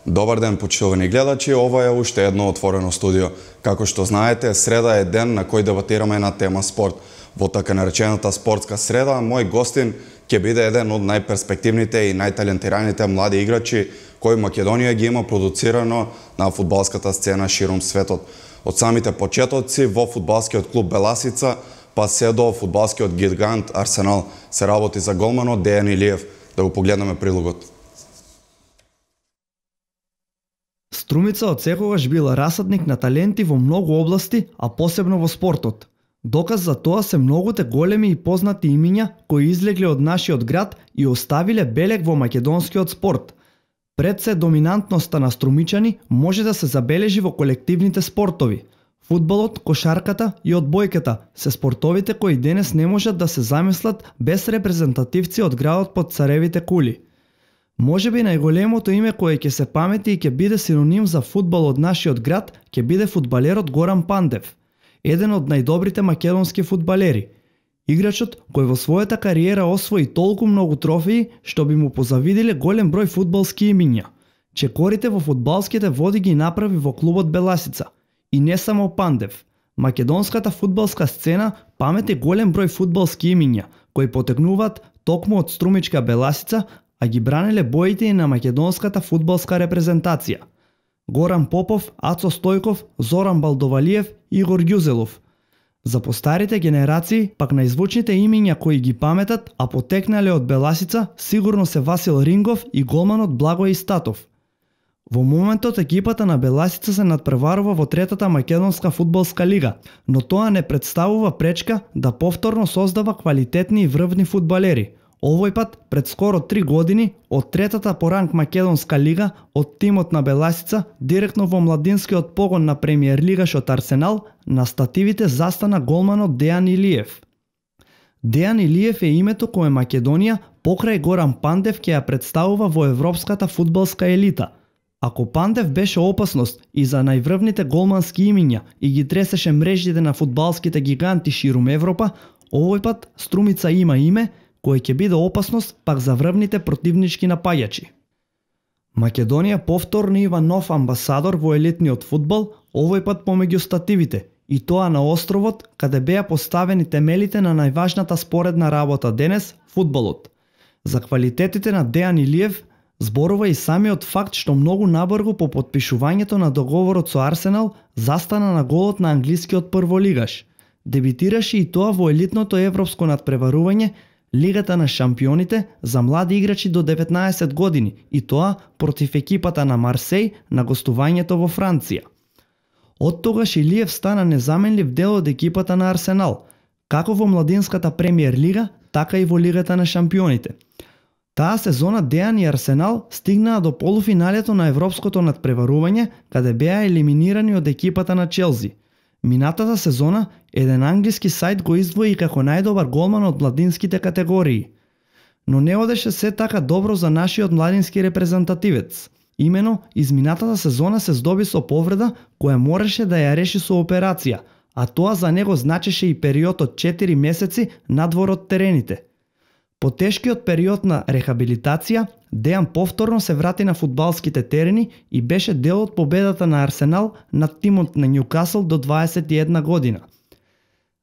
Добар ден, почитувани гледачи, ова е уште едно отворено студио. Како што знаете, среда е ден на кој дебатираме на тема спорт. Во така наречената спортска среда, мој гостин ќе биде еден од најперспективните и најталентираните млади играчи кои Македонија ги има продуцирано на фудбалската сцена широм светот. Од самите почетоци во фудбалскиот клуб Беласица, па се до фудбалскиот гигант Арсенал се работи за голманот Дејан Илиев. Да го погледнеме прилогот. Струмица од секогаш била расадник на таленти во многу области, а посебно во спортот. Доказ за тоа се многуте големи и познати имиња кои излегле од нашиот град и оставиле белег во македонскиот спорт. Пред се доминантноста на струмичани може да се забележи во колективните спортови. Фудбалот, кошарката и одбојката се спортовите кои денес не можат да се замислат без репрезентативци од градот под царевите кули. Можеби најголемото име кое ќе се памети и ќе биде синоним за фудбал од нашиот град ќе биде фудбалерот Горан Пандев, еден од најдобрите македонски фудбалери. Играчот кој во својата кариера освои толку многу трофеи што би му позавидиле голем број фудбалски имиња. Чекорите во фудбалските води ги направи во клубот Беласица. И не само Пандев. Македонската фудбалска сцена памети голем број фудбалски имиња кои потекнуваат токму од струмичка Беласица, а ги бранеле боите и на македонската фудбалска репрезентација. Горан Попов, Ацо Стојков, Зоран Балдовалиев, Игор Ѓузелов. За постарите генерации, пак најзвучните имиња кои ги паметат, а потекнале од Беласица, сигурно се Васил Рингов и голманот Благој Истатов. Во моментот екипата на Беласица се надпреварува во третата македонска фудбалска лига, но тоа не представува пречка да повторно создава квалитетни и врвни фудбалери. Овој пат, пред скоро 3 години, од третата по ранг македонска лига, од тимот на Беласица, директно во младинскиот погон на премиер лигашот Арсенал, на стативите застана голманот Дејан Илиев. Дејан Илиев е името кое Македонија, покрај Горан Пандев, ќе ја представува во европската фудбалска елита. Ако Пандев беше опасност и за најврвните голмански имиња и ги тресеше мрежите на фудбалските гиганти ширум Европа, овој пат Струмица има име, кој ќе биде опасност пак за врвните противнички напаѓачи. Македонија повторно има нов амбасадор во елитниот фудбал, овој пат помеѓу стативите, и тоа на островот, каде беа поставени темелите на најважната споредна работа денес, фудбалот. За квалитетите на Дејан Илиев зборува и самиот факт што многу набрзо по потпишувањето на договорот со Арсенал застана на голот на англискиот прволигаш. Дебитираше и тоа во елитното европско надпреварување Лигата на шампионите за млади играчи до 19 години и тоа против екипата на Марсеј на гостувањето во Франција. Од тогаш Илиев стана незаменлив дел од екипата на Арсенал, како во младинската премиер лига, така и во Лигата на шампионите. Таа сезона Дејан и Арсенал стигнаа до полуфиналето на европското надпреварување, каде беа елиминирани од екипата на Челси. Минатата сезона, еден англиски сајт го издвои како најдобар голман од младинските категории. Но не одеше се така добро за нашиот младински репрезентативец. Имено, изминатата сезона се здоби со повреда која можеше да ја реши со операција, а тоа за него значеше и период од 4 месеци надвор од терените. По тешкиот период на рехабилитација, Дејан повторно се врати на фудбалските терени и беше дел од победата на Арсенал над тимот на Њукасл до 21 година.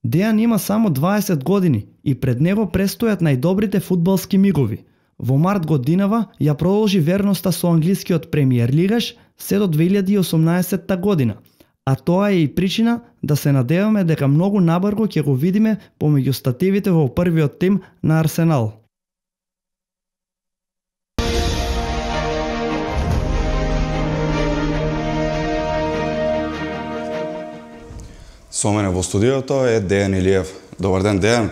Дејан има само 20 години и пред него престојат најдобрите фудбалски мигови. Во март годинава ја продолжи верноста со англискиот премиер лигаш се до 2018 година. А тоа е и причина да се надеваме дека многу набрзо ќе го видиме помеѓу стативите во првиот тим на Арсенал. Со мене во студиото е Дејан Илиев. Добар ден, Дејан.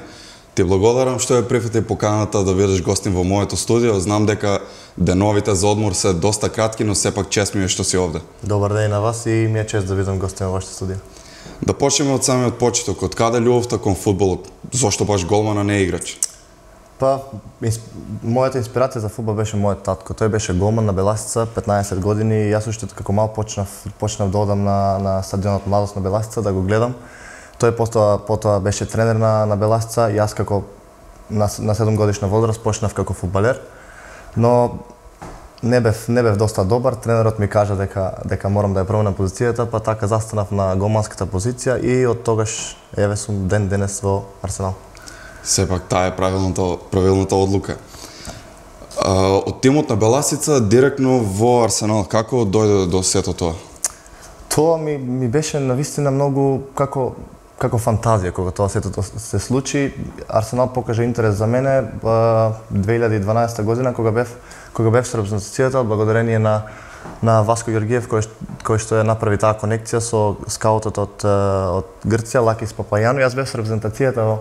Ти благодарам што ја прифати поканата да бидеш гостин во моето студио. Знам дека деновите за одмор се доста кратки, но сепак чест ми е што си овде. Добар ден на вас и ми е чест да бидам гостин во вашето студио. Да почнеме од самиот почеток. Од каде љубовта кон фудбалот? Зошто баш голман, а не играч? Па, мојата инспирација за фудбал беше мојот татко. Тој беше голман на Беласица, 15 години и јас уште како мал почнав да одам на стадионот Младост на Беласица да го гледам. Тој потоа беше тренер на Беласица, јас како на 7 годишна возраст почнав како фудбалер. Но не бев доста добар, тренерот ми кажа дека морам да ја променам позицијата, па така застанав на голманската позиција и од тогаш еве сум ден денес во Арсенал. Сепак таа е правилната одлука. Од тимот на Беласица директно во Арсенал, како дојде до сето тоа? Тоа ми беше навистина многу како фантазија кога тоа сето се случи. Арсенал покажа интерес за мене 2012 година кога бев со репрезентацијата благодарение на Васко Ѓоргиев кој што ја направи таа конекција со скаутот од Грција Лакис Папајано. Јас бев со репрезентацијата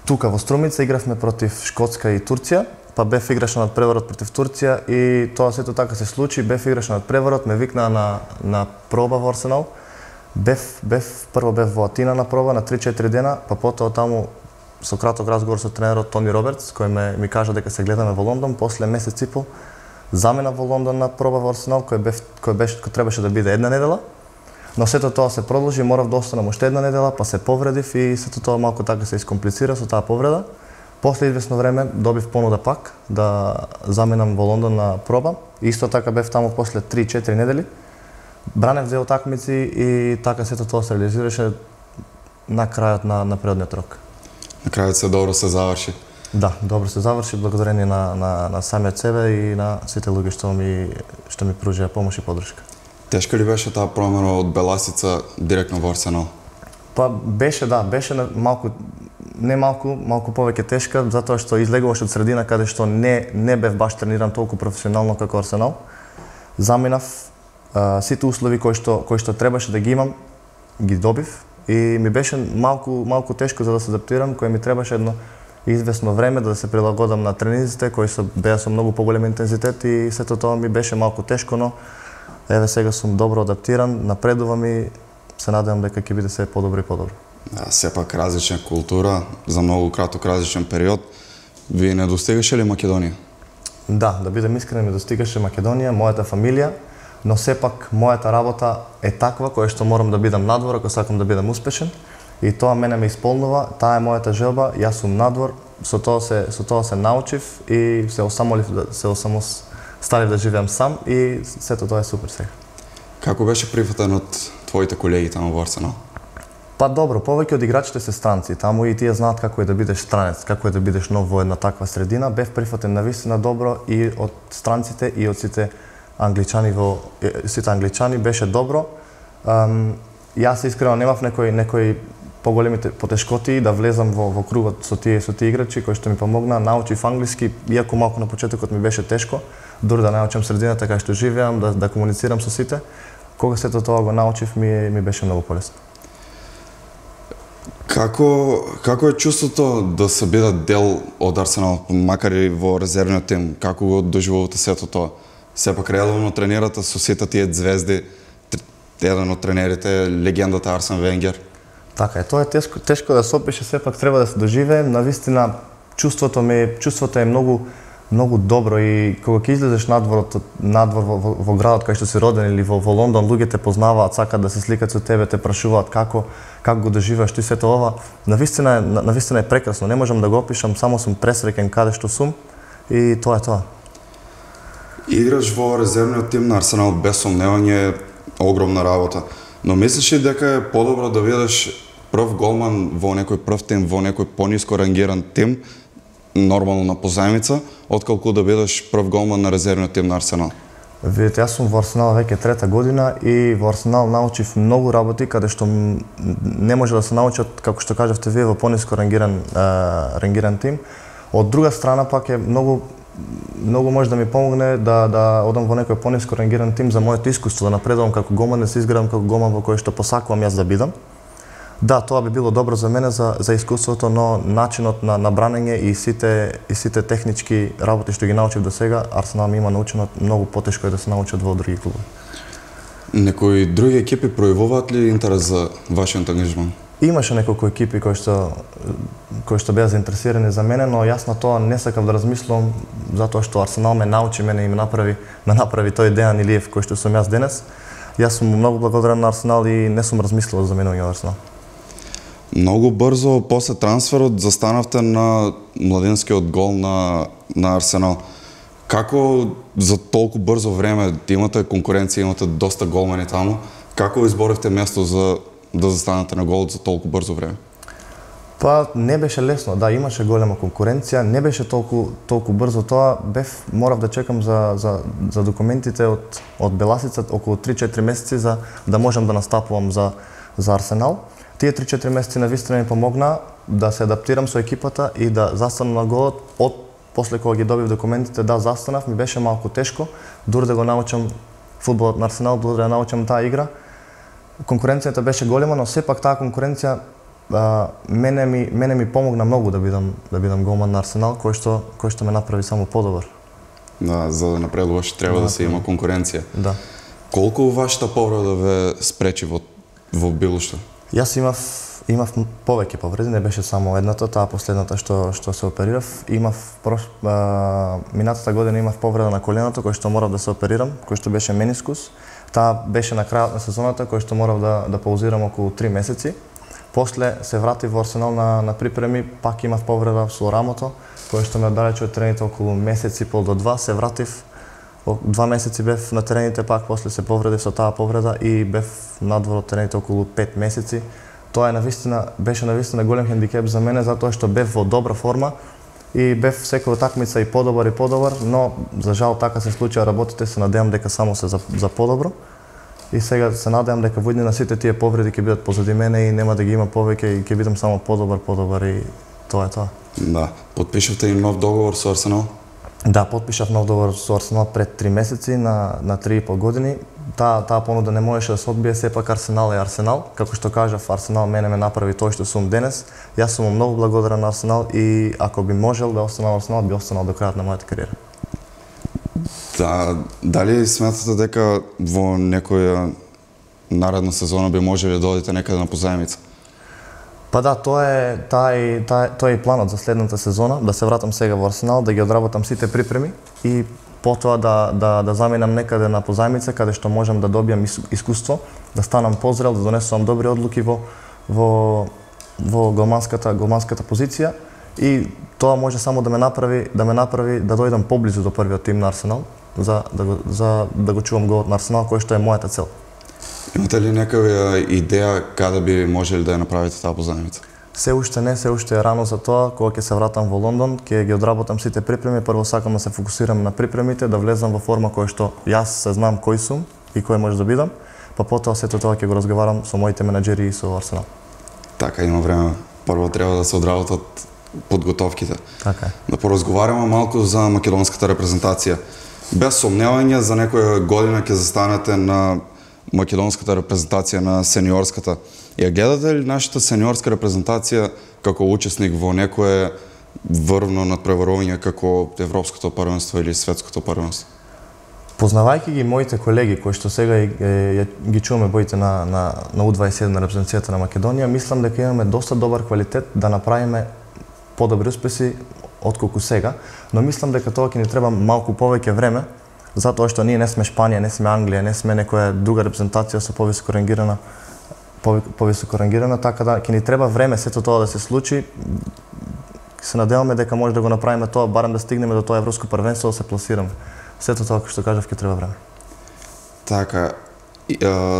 тука во Струмица, игравме против Шкотска и Турција, па бев играш на надпреварот против Турција и тоа сето така се случи. Бев играш на надпреварот, ме викнаа на проба во Арсенал. Прво бев во Атина на проба на 3-4 дена, па потоа таму со краток разговор со тренерот Тони Робертс, кој ми кажа дека се гледаме во Лондон, после месец и пол замена во Лондон на проба во Арсенал, кој требаше да биде една недела. Но сето тоа се продолжи, морав да останам уште една недела, па се повредив и сето тоа малку така се искомплицира со таа повреда. После извесно време добив понуда пак да заменам во Лондон на проба. Исто така бев таму после 3-4 недели. Бранев дел такмици и така сето тоа се реализираше на крајот на природниот рок. На крајот се добро се заврши. Да, добро се заврши благодарение на самиот себе и на сите луѓе што ми пружија помош и подршка. Тешка ли беше таа промена од Беласица директно во Арсенал? Па беше малку повеќе тешка, затоа што излегуваш од средина каде што не бев баш трениран толку професионално како Арсенал. Заминав сите услови кои што требаше да ги имам, ги добив и ми беше малку тешко за да се адаптирам, кој ми требаше едно известно време да се прилагодам на тренизите кои беа со многу поголем интензитет и сето тоа ми беше малку тешко, но еве сега сум добро адаптиран, напредувам и се надевам дека ќе биде се подобро и подобро. Сепак различна култура, за многу краток различен период. Вие не достигаше ли Македонија? Да бидем искрен, ми достигаше Македонија, мојата фамилија, но сепак мојата работа е таква која што морам да бидам надвор ако сакам да бидам успешен и тоа мене ме исполнува, таа е мојата желба, јас сум надвор, со тоа се научив и се ставив да живеам сам и сето тоа е супер сега. Како беше прифатен од твоите колеги таму во Арсенал? Па добро, повеќе од играчите се странци, таму и тие знаат како е да бидеш странец, како е да бидеш нов во една таква средина. Бев прифатен навистина добро и од странците и од сите англичани беше добро. Јас искрено немав некои поголемите потешкоти да влезам во кругот со тие играчи кои што ми помогнаа, научив англиски, иако малку на почетокот ми беше тешко, дури да научам средината кај што живеам, да комуницирам со сите. Кога сето тоа го научив ми беше многу полесно. Како е чувството да се биде дел од Арсенал, макар и во резервниот тим? Како го доживувате сето тоа? Сепак редовно тренирате со сите тие звезди, еден од тренерите, легендата Арсен Венгер. Така е, тоа е тешко да се опише, сепак треба да се доживее. Навистина чувството е многу добро и кога ќе излезеш надвор во градот кај што си роден или во Лондон, луѓе те познаваат, сакаат да се сликаат со тебе, те прашуваат како го доживеаш ти сето ова. Навистина е прекрасно, не можам да го опишам, само сум пресреќен каде што сум и тоа е тоа. Играш во резервниот тим на Арсенал без сомневање огромна работа, но мислиш ли дека е подобро да бидеш прв голман во некој прв тим, во некој пониско рангиран тим, нормално на позајмица, отколку да бидеш прв голман на резервниот тим на Арсенал? Видите, јас сум во Арсенал веќе трета година и во Арсенал научив многу работи каде што не може да се научат, како што кажавте вие, во пониско рангиран тим. Од друга страна пак е многу може да ми помогне да одам во некој пониско рангиран тим за моето искуство, да напредувам како голман, да се изградам како голман во кој што посакувам јас да бидам. Да, тоа би било добро за мене за искуството, но начинот на бранење и сите технички работи што ги научив до сега, Арсенал ми има научено многу потешко е да се научат во други клубови. Некои други екипи пројавуваат ли интерес за вашиот ангажман? Имаше неколку екипи кои што беа заинтересирани за мене, но јас на тоа не сакав да размислувам затоа што Арсенал ме научи мене и ме направи тој Дејан Илиев кој што сум јас денес. Јас сум многу благодарен на Арсенал и не сум размислувал за мене во Арсенал. Многу брзо после трансферот застанавте на младинскиот гол на Арсенал. Како за толку брзо време, имате конкуренција, имате доста голмани таму, како изборивте место за да застанете на гол за толку брзо време? Па не беше лесно, да, имаше голема конкуренција, не беше толку брзо тоа, морав да чекам за документите од Беласица околу 3-4 месеци за да можам да настапувам за Арсенал. Тие 3-4 месеци навистина ми помогна да се адаптирам со екипата и да застанам на голот. После кога ги добив документите, да, застанав, ми беше малку тешко, дури да го научам фудбалот на Арсенал, дури да научам таа игра. Конкуренцијата беше голема, но сепак таа конкуренција мене ми помогна многу да бидам голман на Арсенал, кој што ме направи само подобар. Да, за да напредуваш треба да се има конкуренција. Да. Колку вашата повреда ве спречи во било што? Јас имав повеќе повреди, не беше само едната, таа последната што се оперирав. Минатата година имав повреда на коленото кој што морав да се оперирам, кој што беше менискус. Таа беше на крајот на сезоната кој што морав да паузирам околу 3 месеци. После се вратив во Арсенал на припреми, пак имав повреда со рамото, кој што ме оддалече од терените околу месец и пол до 2, се вратив. 2 месеци бев на терените, пак после се повредив со таа повреда и бев надвор од терените околу 5 месеци. Тоа беше навистина голем хендикеп за мене, затоа што бев во добра форма и бев секоја такмица и подобар, но за жал така се случија работите, се надевам дека само се за подобро. И сега се надевам дека во иднина сите тие повреди ќе бидат позади мене и нема да ги има повеќе и ќе бидам само подобар и тоа е тоа. Да, потпишавте и нов договор со Арсенал? Да, потпишав нов договор со Арсенал пред 3 месеци на 3,5 години. Таа понуда не можеше да се одбие, сепак Арсенал е Арсенал. Како што кажав, Арсенал мене ме направи тој што сум денес. Јас сум многу благодарен на Арсенал и ако би можел да останам во Арсенал, би останал до крајот на мојата кариера. Да, дали сметате дека во некоја наредна сезона би можеле да одите некаде на позајмица? Па да, тоа е и планот за следната сезона, да се вратам сега во Арсенал, да ги одработам сите припреми и потоа да заминам некаде на позајмица каде што можам да добијам искуство, да станам позрел, да донесувам добри одлуки во голманската позиција и тоа може само да ме направи да дојдам поблизу до првиот тим на Арсенал, за да го чувам голот на Арсенал, кој што е мојата цел. Имате ли некоја идеја каде би можели да ја направите таа позајмица? Се уште е рано за тоа, кога ќе се вратам во Лондон, ќе ги одработам сите припреми, прво сакам да се фокусирам на припремите, да влезам во форма која што јас се знам кој сум и кој може да бидам, па потоа сето тоа ќе го разговарам со моите менаџери и со Арсенал. Така, има време. Прво треба да се одработат подготовките. Така е. Да поразговараме малку за македонската репрезентација. Без сомневање, за некоја година ќе застанете на македонската репрезентација на сениорската. Ја гледате ли нашата сениорска репрезентација како учесник во некое врвно надпреварување како Европското првенство или Светското првенство? Познавајќи ги моите колеги кои што сега ги чуваме боите на U21 на репрезентацијата на Македонија, мислам дека имаме доста добар квалитет да направиме подобри успеси отколку сега, но мислам дека тоа ќе ни треба малку повеќе време, затоа што ние не сме Шпанија, не сме Англија, не сме некоја друга репрезентација со повисоко рангирана, така да ќе ни треба време сето тоа да се случи. Се надеваме дека може да го направиме тоа, барем да стигнеме до тоа Европско првенство, да се пласираме. Сето тоа што кажав ќе треба време. Така,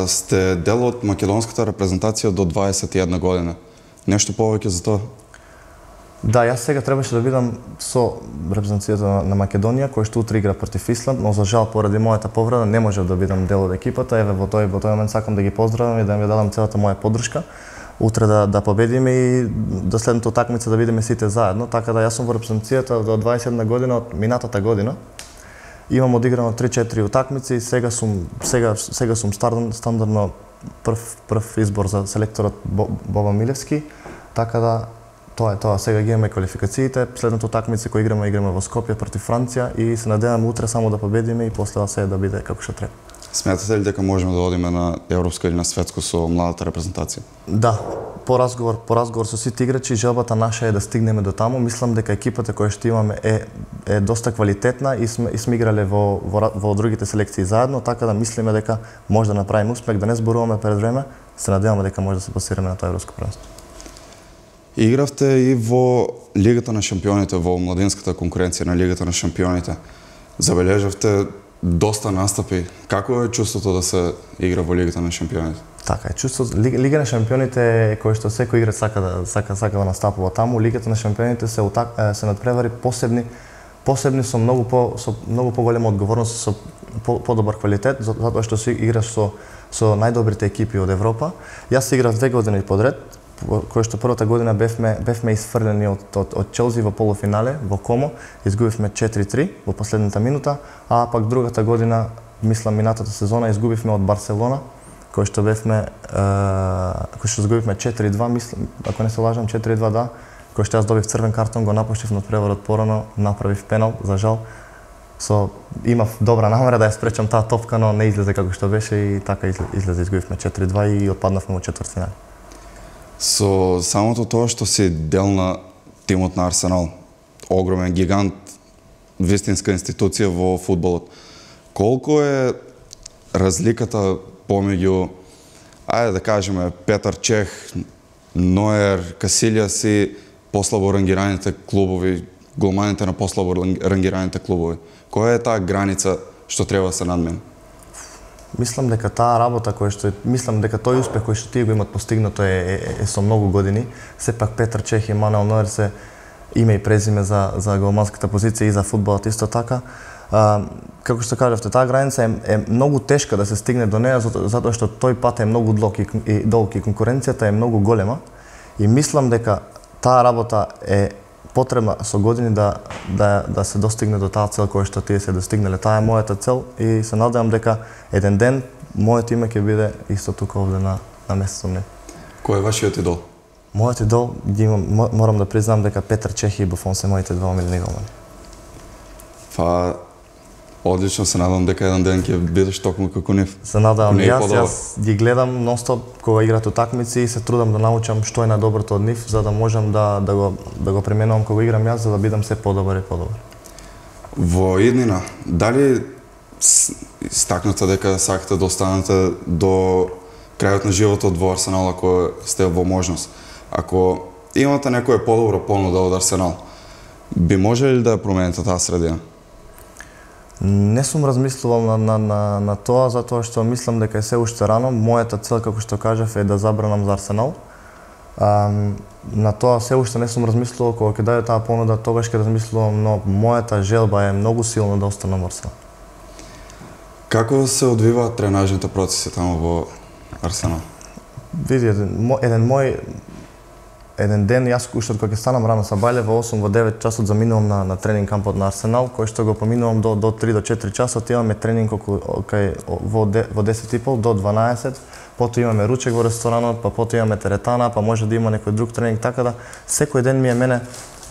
сте дел од македонската репрезентација до 21 година. Нешто повеќе за тоа? Да, јас сега требаше да бидам со репрезентацијата на Македонија, кој што утре игра против Исланд, но за жал поради мојата повреда не можев да бидам дел од екипата. Еве во тој момент сакам да ги поздравам и да им дадам целата моја поддршка. Утре да победиме и до следната такмица да бидеме сите заедно, така да јас сум во репрезентацијата до 21 година од минатата година. Имам одиграно 3-4 утакмици и сега сум стандардно прв избор за селекторот Боба Милевски, така да тоа е тоа. Сега ги имаме квалификациите, следната такмица која играме во Скопје против Франција и се надеваме утре само да победиме и после да се да биде како што треба. Сметате ли дека можеме да одиме на европско или на светско со младата репрезентација? Да, по разговор со сите играчи, желбата наша е да стигнеме до таму. Мислам дека екипата која што имаме е доста квалитетна и сме играле во другите селекции заедно, така да мислиме дека може да направиме успех, да не зборуваме пред време, се надеваме дека може да се пласираме на тоа европско првенство. Игравте и во Лигата на шампионите, во младинската конкуренција на Лигата на шампионите. Забележавте доста настапи. Како е чувството да се игра во Лигата на шампионите? Така е, чувството Лига на шампионите е кој што секој играч сака да настапува таму. Лигата на шампионите се надпревари посебни со многу поголема одговорност, со подобар квалитет, затоа што се играш со најдобрите екипи од Европа. Јас се играв 2 години подред, кој што првата година бевме исфрлени од Челси во полуфинале во Комо, изгубивме 4-3 во последната минута, а пак другата година, мислам минатата сезона, изгубивме од Барселона, кој што изгубивме 4-2, мислам, ако не се лажам, 4-2, да, кој што јас добив црвен картон, го напуштив на преварот порано, направив пенал, за жал. Имав добра намера да ја спречам таа топка, но не излезе како што беше и така излезе, изгубивме 4-2 и отпаднавме во четвртфинале. Со самото тоа што си дел на тимот на Арсенал, огромен гигант, вистинска институција во фудбалот, колку е разликата помеѓу, ајде да кажеме, Петар Чех, Ноер, Касилиас и послабо рангираните клубови, голманите на послабо рангираните клубови? Која е таа граница што треба да се надмени? Мислам дека таа работа мислам дека тој успех кој што тие го имат постигнато е со многу години. Сепак Петар Чех и Мануел Ноер се име и презиме за голманската позиција и за фудбалот исто така. Како што кажавте, таа граница е многу тешка да се стигне до неа, затоа што тој пат е многу долг и конкуренцијата е многу голема. И мислам дека таа работа е потребна со години да се достигне до таа цел која што тие се достигнале. Таа е мојата цел и се надевам дека еден ден моето име ќе биде исто тука овде на место со нив. Кој е вашиот идол? Мојот идол, морам да признам дека Петар Чех и Буфон се моите два омилени голмани. Одлично, се надам дека еден ден ќе бидеш токму како нив. Се надам и јас ги гледам нонстоп кога играат утакмици и се трудам да научам што е најдоброто од нив, за да можам да го применувам кога играм јас, за да бидам се подобар и подобар. Во иднина, дали стакнате дека сакате да останете до крајот на животот во Арсенал ако сте во можност? Ако имате некоја подобра понуда од Арсенал, би можеле да ја промените таа средина? Не сум размислувал на тоа, затоа што мислам дека е се уште рано. Мојата цел, како што кажав, е да забранам за Арсенал. На тоа се уште не сум размислувал, кога ќе даде таа понуда, тогаш ќе размислувам, но мојата желба е многу силна да останам во Арсенал. Како се одвиваат тренажните процеси таму во Арсенал? Видите, еден ден, јас уште кога ќе станам рано са бајле, во 8 во 9 часот заминувам на тренинг кампот на Арсенал, кој што го поминувам до 3 до 4 часот, имаме тренинг во 10:30 до 12, потоа имаме ручек во ресторанот, па потоа имаме теретана, па може да има некој друг тренинг, така да секој ден ми е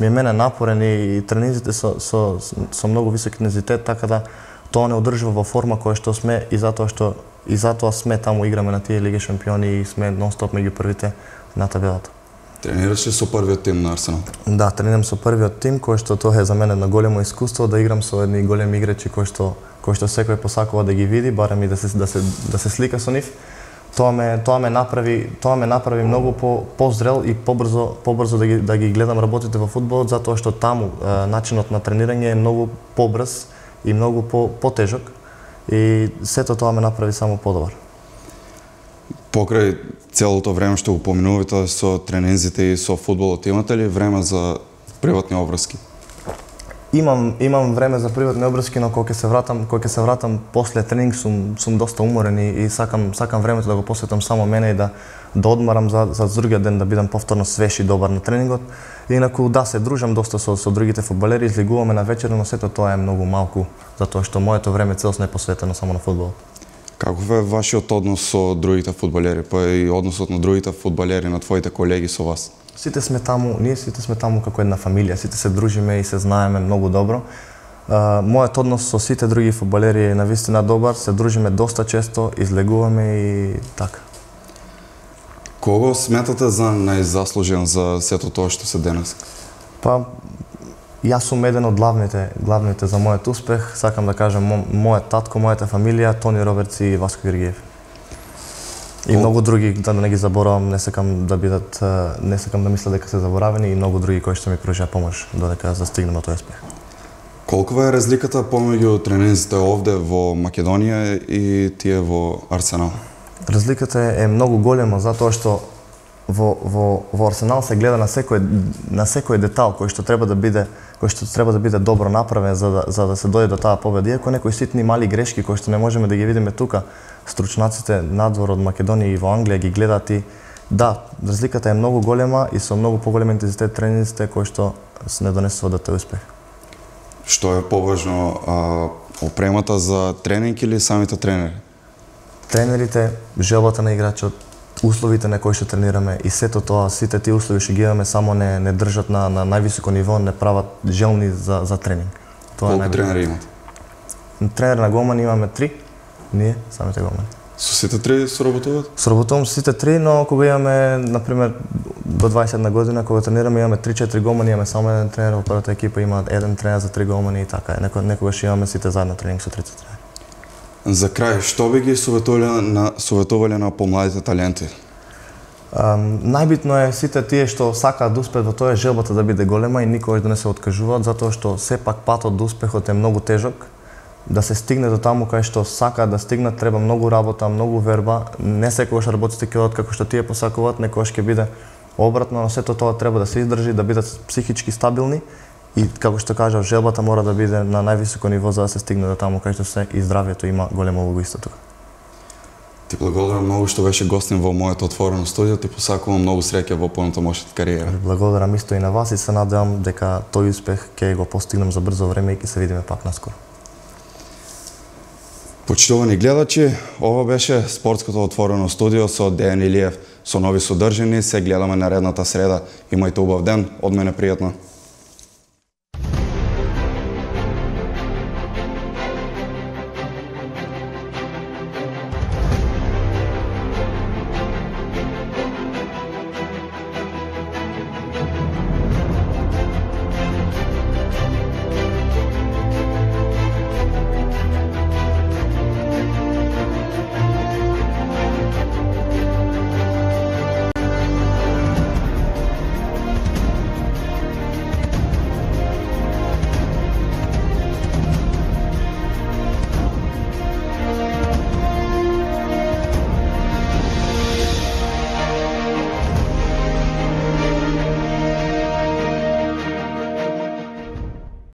мене напорен и тренинзите со многу висок интензитет, така да тоа не одржува во форма која што сме и затоа сме таму, играме на тие Лиги шампиони и сме нон-стоп меѓу првите на табелата. Тренираш ли со првиот тим на Арсенал? Да, тренирам со првиот тим, кој што тоа е за мене едно големо искуство, да играм со едни големи играчи кои што секој посакува да ги види, барем и да се слика со нив. Тоа ме направи многу позрел и побрзо да ги гледам работите во фудбалот, затоа што таму начинот на тренирање е многу побрз и многу потежок и сето тоа ме направи само подобар. Покрај целото време што го поминувате со тренинзите и со фудбалот, имате ли време за приватни обврски? Имам време за приватни обврски, но кога ќе се вратам после тренинг сум доста уморен и сакам времето да го посветам само мене и да одмарам за другиот ден да бидам повторно свеж и добар на тренингот. Инаку да, се дружам доста со другите фудбалери, излегуваме на вечер, но сето тоа е многу малку, затоа што моето време целосно е посветено само на фудбалот. Каков е вашиот однос со другите фудбалери, па и односот на другите фудбалери, на твоите колеги со вас? Ние сите сме таму како една фамилија, сите се дружиме и се знаеме многу добро. Мојот однос со сите други фудбалери е навистина добар, се дружиме доста често, излегуваме и така. Кого сметате за најзаслужен за сето тоа што се денес? Јас сум еден од главните за мојот успех, сакам да кажам мојот татко, мојата фамилија, Тони Робертс и Васко Георгиев. И многу други, да не ги заборавам, не сакам да мисля дека се заборавени и многу други кои што ми пружија помош додека застигнем до тој успех. Колкова е разликата помеѓу тренинзите овде во Македонија и тие во Арсенал? Разликата е многу голема затоа што во Арсенал се гледа на секој детал кој што треба да биде добро направен за да се дојде до таа победа. Иако некои ситни мали грешки кои што не можеме да ги видиме тука, стручнаците надвор од Македонија и во Англија ги гледаат и да, разликата е многу голема и со многу поголем интензитет тренинзите кои што не донесува да успех. Што е поважно, опремата за тренинг или самите тренери? Тренерите, желбата на играчот, условите на кои што тренираме и сето тоа, сите тие услови што ги имаме само не држат на највисоко ниво, не прават желни за тренинг. Тоа колку тренери имате? Тренер на голмани имаме 3, ние самите голмани. Со сите 3 соработуваат? Соработувам со сите 3, но кога имаме, например, до 21 година, кога тренираме, имаме 3-4 голмани, имаме само еден тренер, во првата екипа има еден тренер за 3 голмани и така е. Некогаш имаме сите заедно тренинг со 3 тренери. За крај, што би ги советувале на помладите таленти? Најбитно е сите тие што сакаат да успеат во тоа, желбата да биде голема и никогаш да не се откажуваат, затоа што сепак патот до успехот е многу тежок. Да се стигне до таму кај што сакаат да стигнат, треба многу работа, многу верба. Не секогаш работите ќе одат како што тие посакуваат, некогаш ќе биде обратно, но сето тоа треба да се издржи, да бидат психички стабилни и како што кажав, желбата мора да биде на највисоко ниво за да се стигне до таму кај што се и здравието има голема улога исто тука. Ти благодарам многу што беше гостин во моето отворено студио, ти посакувам многу среќа во понатамошната кариера. Благодарам исто и на вас и се надевам дека тој успех ќе го постигнем за брзо време и ќе се видиме пак наскоро. Почитувани гледачи, ова беше спортското отворено студио со Дејан Илиев. Со нови содржини се гледаме наредната среда. Имајте убав ден, од мене пријатно.